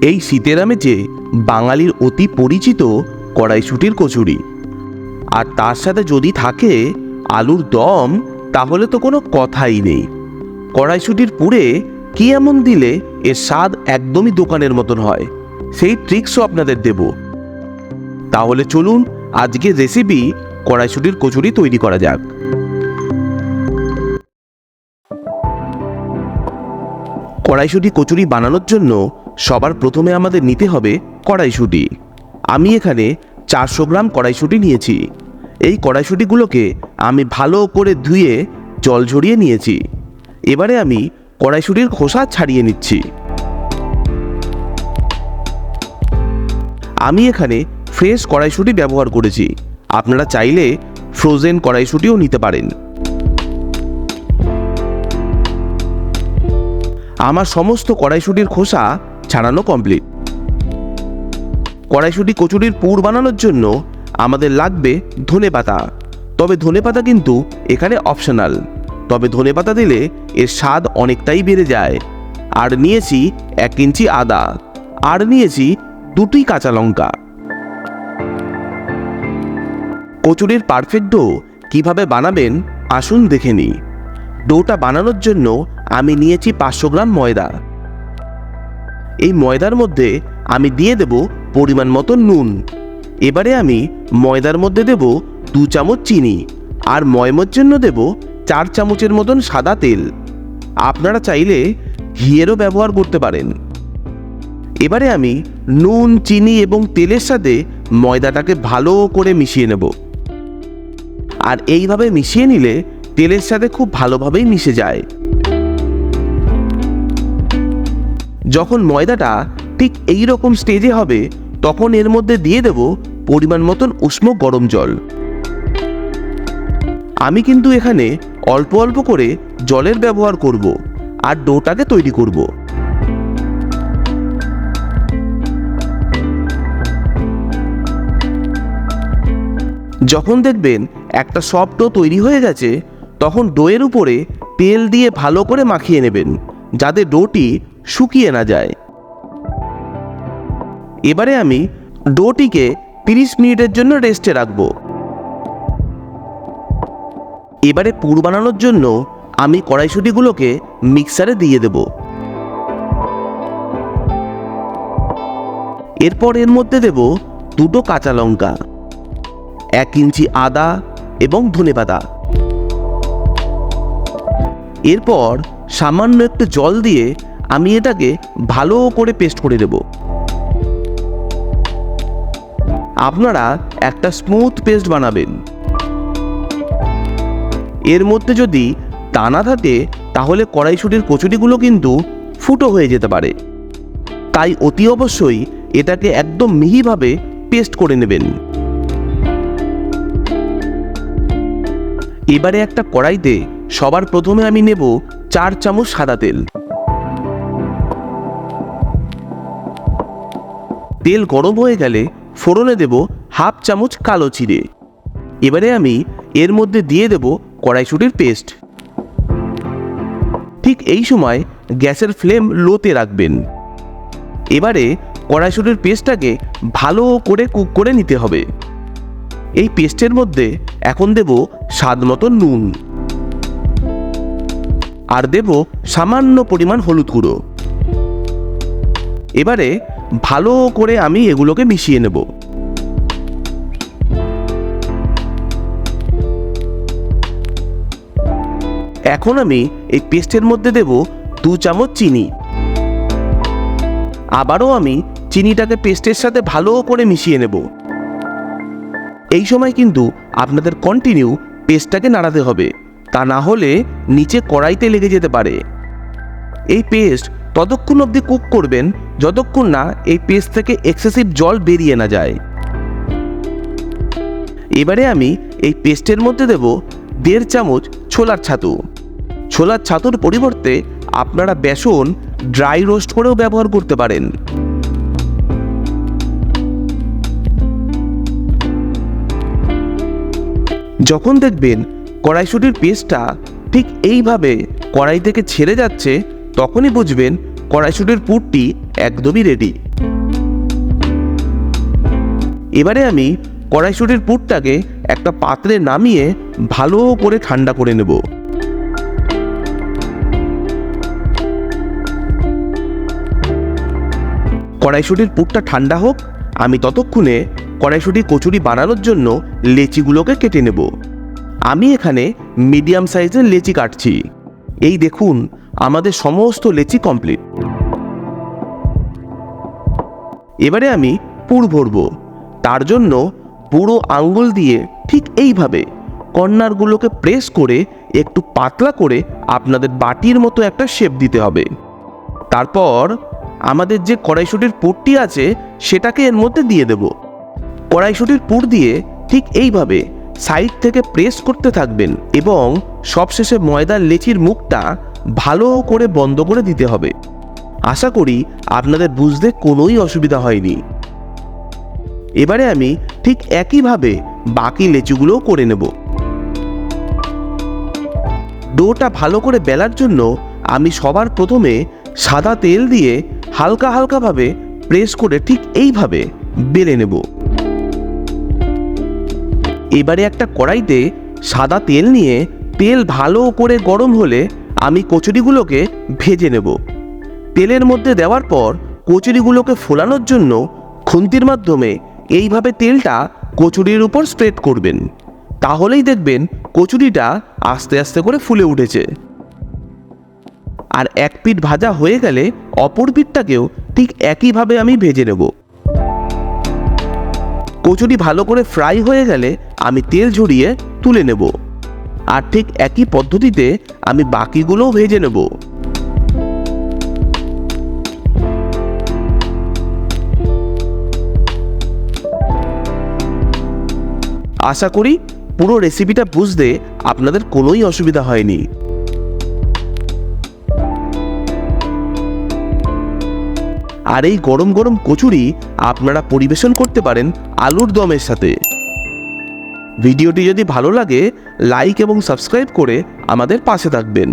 এই শীতের আমেজে বাঙালির অতি পরিচিত কড়াইশুঁটির কচুরি, আর তার সাথে যদি থাকে আলুর দম, তাহলে তো কোনো কথাই নেই। কড়াইশুঁটির পুরে কি এমন দিলে এর স্বাদ একদমই দোকানের মতন হয়, সেই ট্রিক্সও আপনাদের দেব। তাহলে চলুন আজকের রেসিপি কড়াইশুঁটির কচুরি তৈরি করা যাক। কড়াইশুঁটি কচুরি বানানোর জন্য সবার প্রথমে আমাদের নিতে হবে কড়াইশুঁটি। আমি এখানে 400 গ্রাম কড়াইশুঁটি নিয়েছি। এই কড়াইশুঁটিগুলোকে আমি ভালো করে ধুয়ে জল ঝরিয়ে নিয়েছি। এবারে আমি কড়াইশুঁটির খোসা ছাড়িয়ে নিচ্ছি। আমি এখানে ফ্রেশ কড়াইশুঁটি ব্যবহার করেছি, আপনারা চাইলে ফ্রোজেন কড়াইশুঁটিও নিতে পারেন। আমার সমস্ত কড়াইশুঁটির খোসা ছাড়ানো কমপ্লিট। কড়াইশুঁটি কচুরির পুর বানানোর জন্য আমাদের লাগবে ধনেপাতা। তবে ধনেপাতা কিন্তু এখানে অপশনাল, তবে ধনেপাতা দিলে এর স্বাদ অনেকটাই বেড়ে যায়। আর নিয়েছি 1 ইঞ্চি আদা, আর নিয়েছি 2টি কাঁচা লঙ্কা। কচুরির পারফেক্ট ডো কীভাবে বানাবেন আসুন দেখে নিই। ডোটা বানানোর জন্য আমি নিয়েছি 500 গ্রাম ময়দা। এই ময়দার মধ্যে আমি দিয়ে দেব পরিমাণ মতো নুন। এবারে আমি ময়দার মধ্যে দেব 2 চামচ চিনি, আর ময়মের জন্য দেব 4 চামচের মতন সাদা তেল। আপনারা চাইলে ঘিয়েরও ব্যবহার করতে পারেন। এবারে আমি নুন, চিনি এবং তেলের সাথে ময়দাটাকে ভালো করে মিশিয়ে নেব। আর এইভাবে মিশিয়ে নিলে তেলের সাথে খুব ভালোভাবেই মিশে যায়। যখন ময়দাটা ঠিক এই রকম স্টেজে হবে, তখন এর মধ্যে দিয়ে দেব পরিমাণ মতন উষ্ণ গরম জল। আমি কিন্তু এখানে অল্প অল্প করে জলের ব্যবহার করব আর ডোটাকে তৈরি করব। যখন দেখবেন একটা সফট ডো তৈরি হয়ে গেছে, তখন ডোয়ের উপরে তেল দিয়ে ভালো করে মাখিয়ে নেবেন, যাতে ডোটি শুকিয়ে না যায়। এবারে আমি ডোটিকে 30 মিনিটের জন্য রেস্টে রাখব। এবারে পুর বানানোর জন্য আমি কড়াইশুঁটিগুলোকে মিক্সারে দিয়ে দেব। এরপর এর মধ্যে দেব 2টো কাঁচা লঙ্কা, 1 ইঞ্চি আদা এবং ধনেপাতা। এরপর সামান্য একটু জল দিয়ে আমি এটাকে ভালো করে পেস্ট করে দেব। আপনারা একটা স্মুথ পেস্ট বানাবেন। এর মধ্যে যদি দানা থাকে, তাহলে কড়াইশুঁটির কচুরিগুলো কিন্তু ফুটো হয়ে যেতে পারে। তাই অতি অবশ্যই এটাকে একদম মিহিভাবে পেস্ট করে নেবেন। এবারে একটা কড়াইতে সবার প্রথমে আমি নেব 4 চামচ সাদা তেল। তেল গরম হয়ে গেলে ফোড়নে দেব 1/2 চামচ কালো জিরে। এবারে আমি এর মধ্যে দিয়ে দেব কড়াইশুঁটির পেস্ট। ঠিক এই সময় গ্যাসের ফ্লেম লোতে রাখবেন। এবারে কড়াইশুঁটির পেস্টটাকে ভালো করে কুক করে নিতে হবে। এই পেস্টের মধ্যে এখন দেব স্বাদ মতো নুন, আর দেব সামান্য পরিমাণ হলুদ গুঁড়ো। এবারে ভালো করে আমি এগুলোকে মিশিয়ে নেব। এখন আমি এই পেস্টের মধ্যে দেব 2 চামচ চিনি। আবারও আমি চিনিটাকে পেস্টের সাথে ভালো করে মিশিয়ে নেব। এই সময় কিন্তু আপনাদের কন্টিনিউ পেস্টটাকে নাড়াতে হবে, তা না হলে নিচে কড়াইতে লেগে যেতে পারে। এই পেস্ট ততক্ষণ অবধি কুক করবেন যতক্ষণ না এই পেস্ট থেকে এক্সেসিভ জল বেরিয়ে না যায়। এবারে আমি এই পেস্টের মধ্যে দেব 1.5 চামচ ছোলার ছাতু। ছোলার ছাতুর পরিবর্তে আপনারা বেসন ড্রাই রোস্ট করেও ব্যবহার করতে পারেন। যখন দেখবেন কড়াইশুঁটির পেস্টটা ঠিক এইভাবে কড়াই থেকে ছেড়ে যাচ্ছে, তখনই বুঝবেন কড়াইশুঁটির পুরটি একদমই রেডি। এবারে আমি কড়াইশুঁটির পুরটাকে একটা পাত্রে নামিয়ে ভালো করে ঠান্ডা করে নেব। কড়াইশুঁটির পুরটা ঠান্ডা হোক, আমি ততক্ষণে কড়াইশুঁটি কচুরি বানানোর জন্য লেচিগুলোকে কেটে নেব। আমি এখানে মিডিয়াম সাইজের লেচি কাটছি। এই দেখুন, আমাদের সমস্ত লেচি কমপ্লিট। এবারে আমি পুর ভরব। তার জন্য পুরো আঙ্গুল দিয়ে ঠিক এইভাবে কর্নারগুলোকে প্রেস করে একটু পাতলা করে আপনাদের বাটির মতো একটা শেপ দিতে হবে। তারপর আমাদের যে কড়াইশুঁটির পুরটি আছে সেটাকে এর মধ্যে দিয়ে দেব। কড়াইশুঁটির পুর দিয়ে ঠিক এইভাবে সাইড থেকে প্রেস করতে থাকবেন এবং সবশেষে ময়দার লেচির মুখটা ভালো করে বন্ধ করে দিতে হবে। আশা করি আপনাদের বুঝতে কোনোই অসুবিধা হয়নি। এবারে আমি ঠিক একইভাবে বাকি লেচিগুলোও করে নেব। ডোটা ভালো করে বেলার জন্য আমি সবার প্রথমে সাদা তেল দিয়ে হালকা হালকাভাবে প্রেস করে ঠিক এইভাবে বেলে নেব। এবারে একটা কড়াইতে সাদা তেল নিয়ে তেল ভালো করে গরম হলে আমি কচুরিগুলোকে ভেজে নেব। তেলের মধ্যে দেওয়ার পর কচুরিগুলোকে ফোলানোর জন্য খুন্তির মাধ্যমে এইভাবে তেলটা কচুরির উপর স্প্রেড করবেন। তাহলেই দেখবেন কচুরিটা আস্তে আস্তে করে ফুলে উঠেছে। আর এক পিঠ ভাজা হয়ে গেলে অপর পিঠটাকেও ঠিক একইভাবে আমি ভেজে নেব। কচুরি ভালো করে ফ্রাই হয়ে গেলে আমি তেল ঝরিয়ে তুলে নেব। আর ঠিক একই পদ্ধতিতে আমি বাকিগুলোও ভেজে নেব। আশা করি পুরো রেসিপিটা বুঝতে আপনাদের কোনোই অসুবিধা হয়নি। আর এই গরম গরম কচুরি আপনারা পরিবেশন করতে পারেন আলুর দমের সাথে। ভিডিওটি যদি ভালো লাগে লাইক এবং সাবস্ক্রাইব করে আমাদের পাশে থাকবেন।